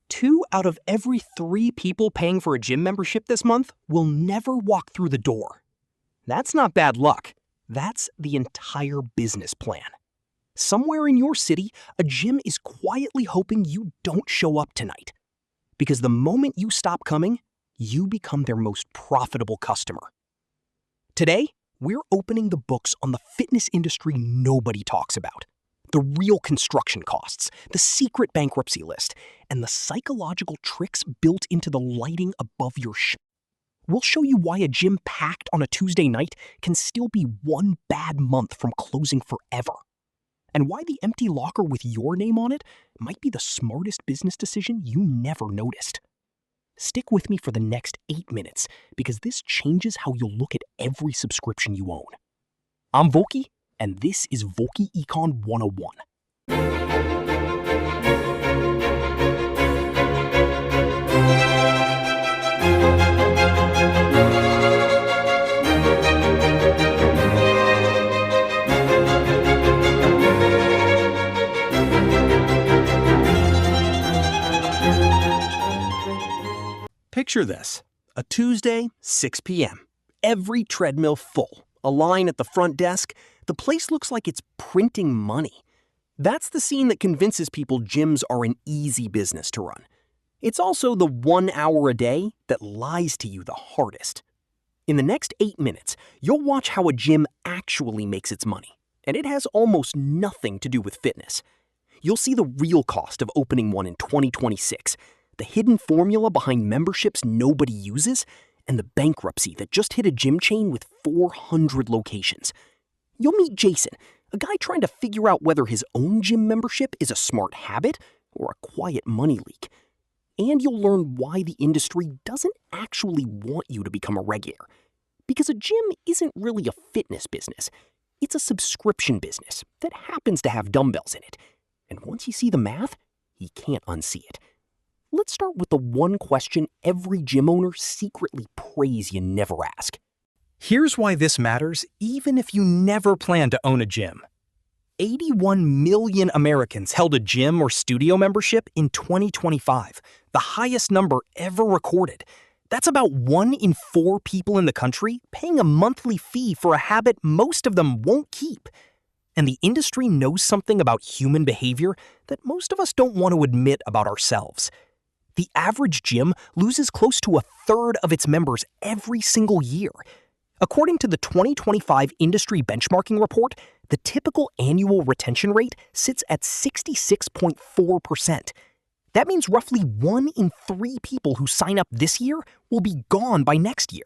2 out of every 3 people paying for a gym membership this month will never walk through the door. That's not bad luck. That's the entire business plan. Somewhere in your city, a gym is quietly hoping you don't show up tonight. Because the moment you stop coming, you become their most profitable customer. Today, we're opening the books on the fitness industry nobody talks about. The real construction costs, the secret bankruptcy list, and the psychological tricks built into the lighting above your We'll show you why a gym packed on a Tuesday night can still be one bad month from closing forever. And why the empty locker with your name on it might be the smartest business decision you never noticed. Stick with me for the next 8 minutes, because this changes how you'll look at every subscription you own. I'm Volky, and this is Volky ECON 101. Picture this, a Tuesday, 6 p.m. Every treadmill full, a line at the front desk. The place looks like it's printing money. That's the scene that convinces people gyms are an easy business to run. It's also the 1 hour a day that lies to you the hardest. In the next 8 minutes, you'll watch how a gym actually makes its money, and it has almost nothing to do with fitness. You'll see the real cost of opening one in 2026, the hidden formula behind memberships nobody uses, and the bankruptcy that just hit a gym chain with 400 locations. You'll meet Jason, a guy trying to figure out whether his own gym membership is a smart habit or a quiet money leak. And you'll learn why the industry doesn't actually want you to become a regular. Because a gym isn't really a fitness business. It's a subscription business that happens to have dumbbells in it. And once you see the math, you can't unsee it. Let's start with the one question every gym owner secretly prays you never ask. Here's why this matters even if you never plan to own a gym. 81 million Americans held a gym or studio membership in 2025, the highest number ever recorded. That's about 1 in 4 people in the country paying a monthly fee for a habit most of them won't keep. And the industry knows something about human behavior that most of us don't want to admit about ourselves. The average gym loses close to a third of its members every single year. According to the 2025 Industry Benchmarking Report, the typical annual retention rate sits at 66.4%. That means roughly 1 in 3 people who sign up this year will be gone by next year.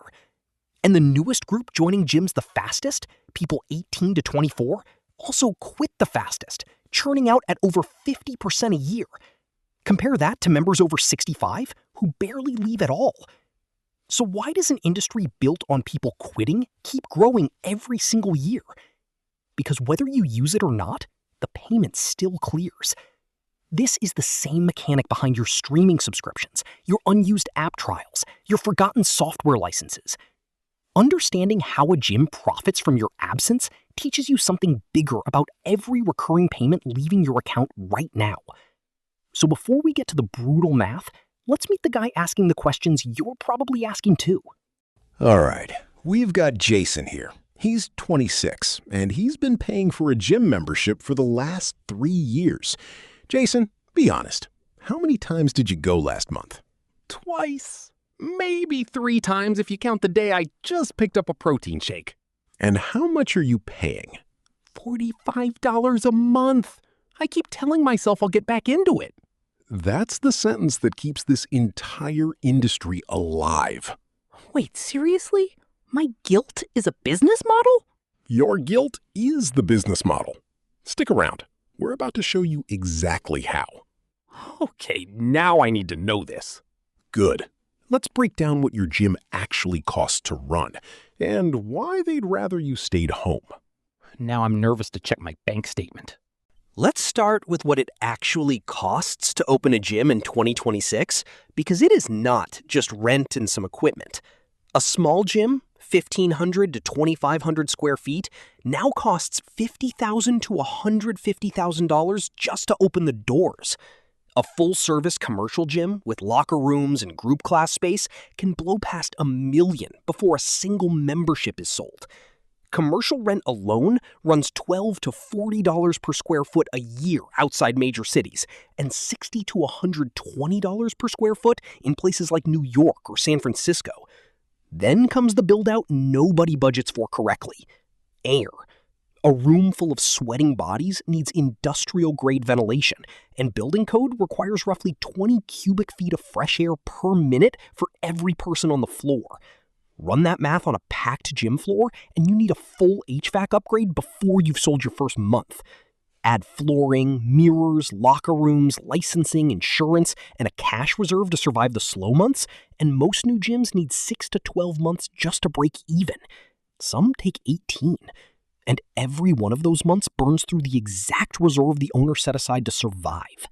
And the newest group joining gyms the fastest, people 18 to 24, also quit the fastest, churning out at over 50% a year. Compare that to members over 65 who barely leave at all. So why does an industry built on people quitting keep growing every single year? Because whether you use it or not, the payment still clears. This is the same mechanic behind your streaming subscriptions, your unused app trials, your forgotten software licenses. Understanding how a gym profits from your absence teaches you something bigger about every recurring payment leaving your account right now. So before we get to the brutal math, let's meet the guy asking the questions you're probably asking too. All right, we've got Jason here. He's 26, and he's been paying for a gym membership for the last 3 years. Jason, be honest. How many times did you go last month? Twice. Maybe 3 times if you count the day I just picked up a protein shake. And how much are you paying? $45 a month. I keep telling myself I'll get back into it. That's the sentence that keeps this entire industry alive. Wait, seriously? My guilt is a business model? Your guilt is the business model. Stick around. We're about to show you exactly how. Okay, now I need to know this. Good. Let's break down what your gym actually costs to run and why they'd rather you stayed home. Now I'm nervous to check my bank statement. Let's start with what it actually costs to open a gym in 2026, because it is not just rent and some equipment. A small gym, 1,500 to 2,500 square feet, now costs $50,000 to $150,000 just to open the doors. A full-service commercial gym with locker rooms and group class space can blow past $1 million before a single membership is sold. Commercial rent alone runs $12 to $40 per square foot a year outside major cities, and $60 to $120 per square foot in places like New York or San Francisco. Then comes the build-out nobody budgets for correctly: air. A room full of sweating bodies needs industrial-grade ventilation, and building code requires roughly 20 cubic feet of fresh air per minute for every person on the floor. Run that math on a packed gym floor, and you need a full HVAC upgrade before you've sold your first month. Add flooring, mirrors, locker rooms, licensing, insurance, and a cash reserve to survive the slow months, and most new gyms need 6 to 12 months just to break even. Some take 18. And every one of those months burns through the exact reserve the owner set aside to survive.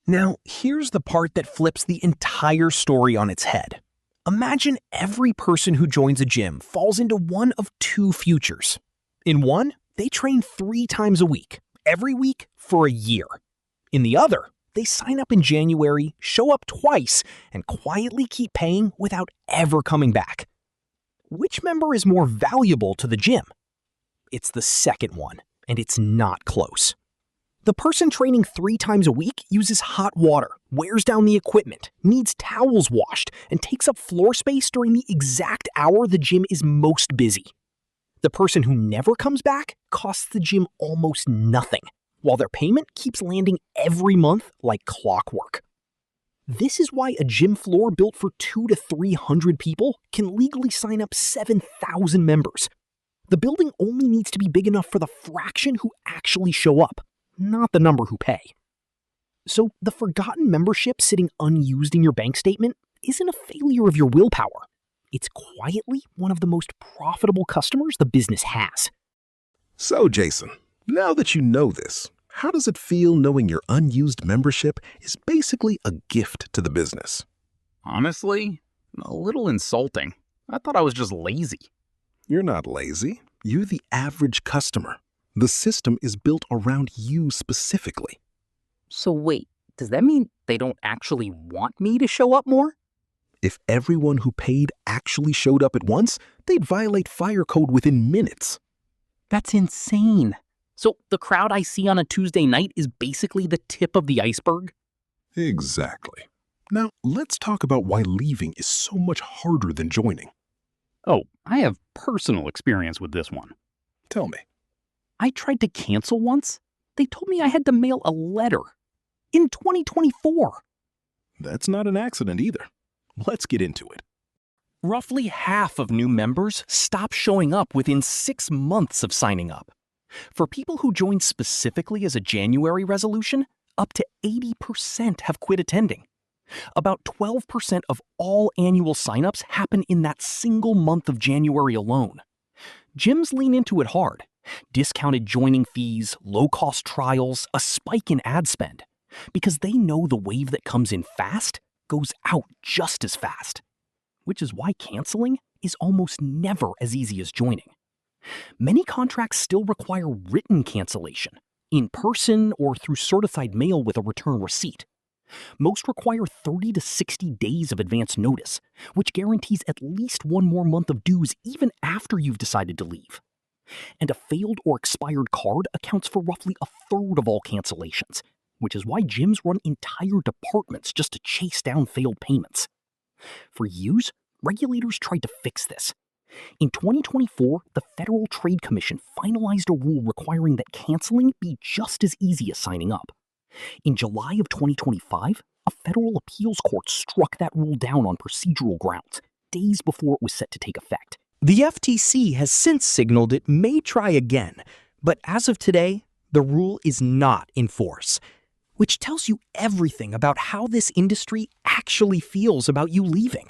Now, here's the part that flips the entire story on its head. Imagine every person who joins a gym falls into one of two futures. In one, they train 3 times a week, every week for a year. In the other, they sign up in January, show up twice, and quietly keep paying without ever coming back. Which member is more valuable to the gym? It's the second one, and it's not close. The person training 3 times a week uses hot water, wears down the equipment, needs towels washed, and takes up floor space during the exact hour the gym is most busy. The person who never comes back costs the gym almost nothing, while their payment keeps landing every month like clockwork. This is why a gym floor built for 200 to 300 people can legally sign up 7,000 members. The building only needs to be big enough for the fraction who actually show up, not the number who pay. So the forgotten membership sitting unused in your bank statement isn't a failure of your willpower. It's quietly one of the most profitable customers the business has. So, Jason, now that you know this, how does it feel knowing your unused membership is basically a gift to the business? Honestly, a little insulting. I thought I was just lazy. You're not lazy. You're the average customer. The system is built around you specifically. So wait, does that mean they don't actually want me to show up more? If everyone who paid actually showed up at once, they'd violate fire code within minutes. That's insane. So the crowd I see on a Tuesday night is basically the tip of the iceberg? Exactly. Now, let's talk about why leaving is so much harder than joining. Oh, I have personal experience with this one. Tell me. I tried to cancel once. They told me I had to mail a letter. In 2024. That's not an accident either. Let's get into it. Roughly half of new members stop showing up within 6 months of signing up. For people who joined specifically as a January resolution, up to 80% have quit attending. About 12% of all annual signups happen in that single month of January alone. Gyms lean into it hard. Discounted joining fees, low-cost trials, a spike in ad spend. Because they know the wave that comes in fast goes out just as fast. Which is why canceling is almost never as easy as joining. Many contracts still require written cancellation, in person or through certified mail with a return receipt. Most require 30 to 60 days of advance notice, which guarantees at least 1 more month of dues even after you've decided to leave. And a failed or expired card accounts for roughly 1/3 of all cancellations, which is why gyms run entire departments just to chase down failed payments. For years, regulators tried to fix this. In 2024, the Federal Trade Commission finalized a rule requiring that canceling be just as easy as signing up. In July of 2025, a federal appeals court struck that rule down on procedural grounds, days before it was set to take effect. The FTC has since signaled it may try again, but as of today, the rule is not in force, which tells you everything about how this industry actually feels about you leaving.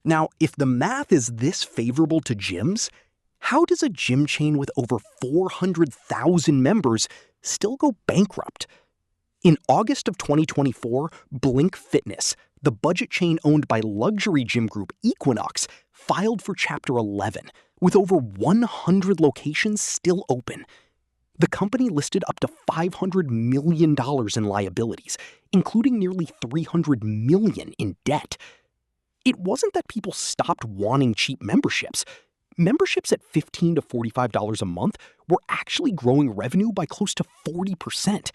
Now, if the math is this favorable to gyms, how does a gym chain with over 400,000 members still go bankrupt? In August of 2024, Blink Fitness, the budget chain owned by luxury gym group Equinox, filed for Chapter 11, with over 100 locations still open. The company listed up to $500 million in liabilities, including nearly $300 million in debt. It wasn't that people stopped wanting cheap memberships. Memberships at $15 to $45 a month were actually growing revenue by close to 40%.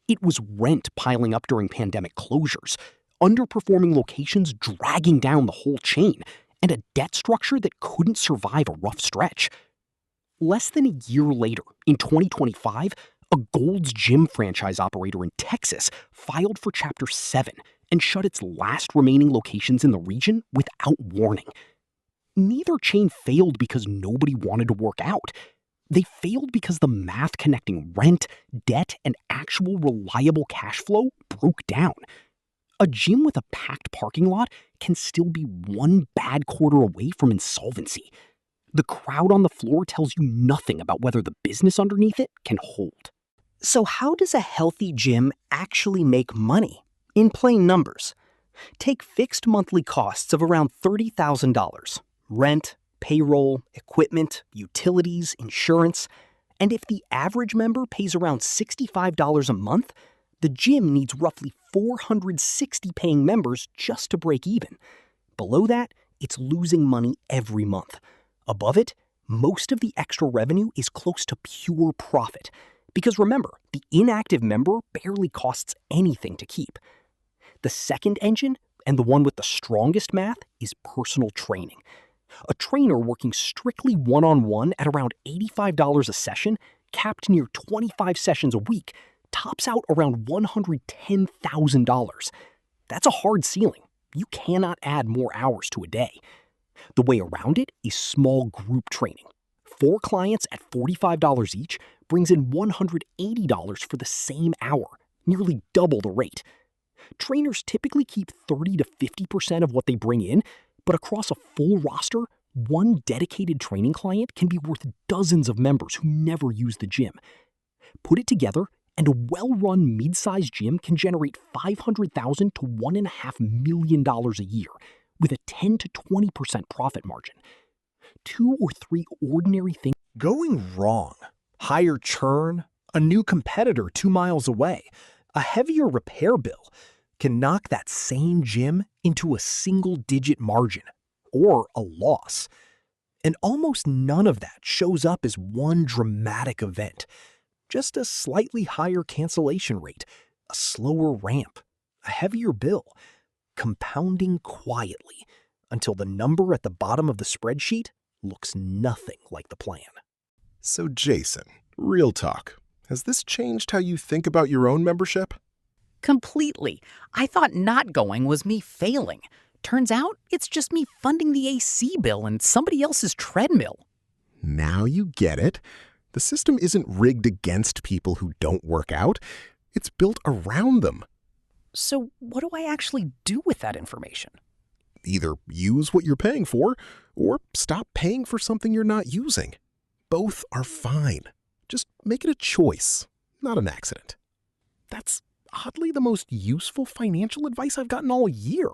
It was rent piling up during pandemic closures, underperforming locations dragging down the whole chain, and a debt structure that couldn't survive a rough stretch. Less than a year later, in 2025, a Gold's Gym franchise operator in Texas filed for Chapter 7 and shut its last remaining locations in the region without warning. Neither chain failed because nobody wanted to work out. They failed because the math connecting rent, debt, and actual reliable cash flow broke down. A gym with a packed parking lot can still be one bad quarter away from insolvency. The crowd on the floor tells you nothing about whether the business underneath it can hold. So how does a healthy gym actually make money? In plain numbers, take fixed monthly costs of around $30,000. Rent, payroll, equipment, utilities, insurance, and if the average member pays around $65 a month, the gym needs roughly 460 paying members just to break even. Below that, it's losing money every month. Above it, most of the extra revenue is close to pure profit. Because remember, the inactive member barely costs anything to keep. The second engine, and the one with the strongest math, is personal training. A trainer working strictly one-on-one at around $85 a session, capped near 25 sessions a week, tops out around $110,000. That's a hard ceiling. You cannot add more hours to a day. The way around it is small group training. 4 clients at $45 each brings in $180 for the same hour, nearly double the rate. Trainers typically keep 30 to 50% of what they bring in, but across a full roster, one dedicated training client can be worth dozens of members who never use the gym. Put it together, and a well-run mid-sized gym can generate $500,000 to $1.5 million a year, with a 10 to 20% profit margin. 2 or 3 ordinary things Going wrong, higher churn, a new competitor 2 miles away, a heavier repair bill can knock that same gym into a single-digit margin or a loss. And almost none of that shows up as one dramatic event. Just a slightly higher cancellation rate, a slower ramp, a heavier bill, compounding quietly until the number at the bottom of the spreadsheet looks nothing like the plan. So Jason, real talk, has this changed how you think about your own membership? Completely. I thought not going was me failing. Turns out it's just me funding the AC bill and somebody else's treadmill. Now you get it. The system isn't rigged against people who don't work out. It's built around them. So what do I actually do with that information? Either use what you're paying for, or stop paying for something you're not using. Both are fine. Just make it a choice, not an accident. That's oddly the most useful financial advice I've gotten all year.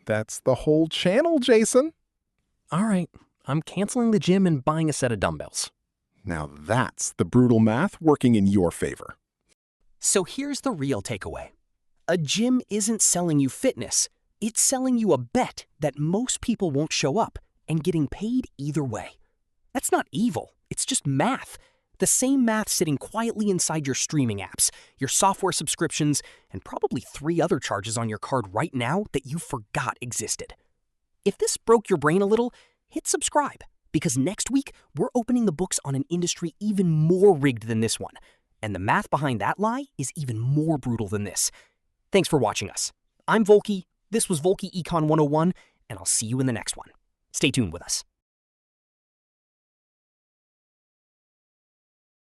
That's the whole channel, Jason. All right, I'm canceling the gym and buying a set of dumbbells. Now that's the brutal math working in your favor. So here's the real takeaway. A gym isn't selling you fitness. It's selling you a bet that most people won't show up and getting paid either way. That's not evil. It's just math. The same math sitting quietly inside your streaming apps, your software subscriptions, and probably 3 other charges on your card right now that you forgot existed. If this broke your brain a little, hit subscribe, because next week we're opening the books on an industry even more rigged than this one, and the math behind that lie is even more brutal than this. Thanks for watching us. I'm Volky, this was Volky Econ 101, and I'll see you in the next one. Stay tuned with us.